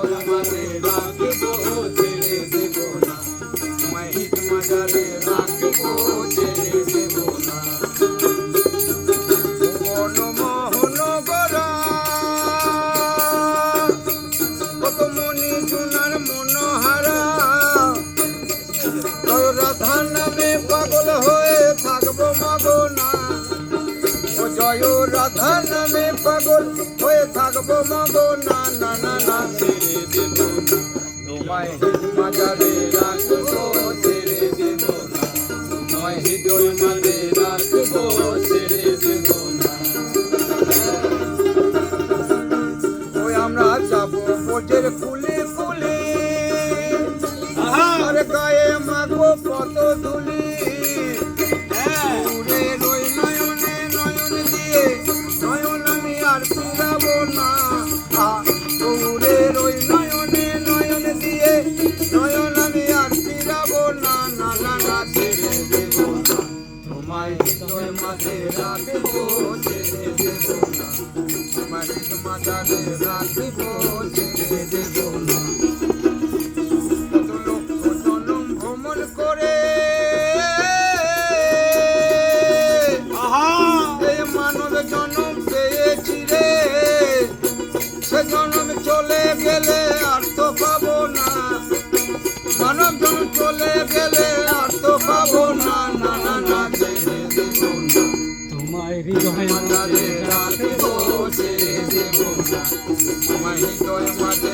হৃদয় মাঝে রাখবো ছেড়ে দেব না, তোমায় হিত মাজারে রাখবো ছেড়ে দেব না। ভুবন মোহন গড়া কত মনি জুনার মনোহারা, রাধা নামে পাগল হয়ে থাকবো মগনা, ও জয় রাধা নামে পাগল হয়ে থাকবো মগনা, না না না ছেড়ে দেব না, তোমায় হিত মাজারে রাখবো ছেড়ে দেব না, তোমায় হৃদয় মাঝে রাখবো ছেড়ে দেব না। ওই আমরা যাবো বোঝের কুলে কুলে, আর গায়ে মাগো কত ধুলি, দূরের ওই নয়নে নয়ন দিয়ে নয়ন আমি আর ফিরাবো না, দূরের ওই নয়নে নয়ন দিয়ে নয়ন আমি আর ফিরাবো না, না না না ছেড়ে দেব না, তোমায় হৃদয় মাঝে রাখবো ছেড়ে দেব না, তোমার হৃদয় মাঝে রাখবো ছেড়ে দেব না। কত লক্ষ জনম ভ্রমণ করে এই মানব জনম পেয়েছি রে, সে জনম চলে গেলে আর তো পাবো না, মানব জনম চলে গেলে আর তো পাবো না, না না না ছেড়ে দেব না, তোমায় হৃদয় মাঝে রাখবো ছেড়ে দেব না, তোমার হৃদয় মাঝে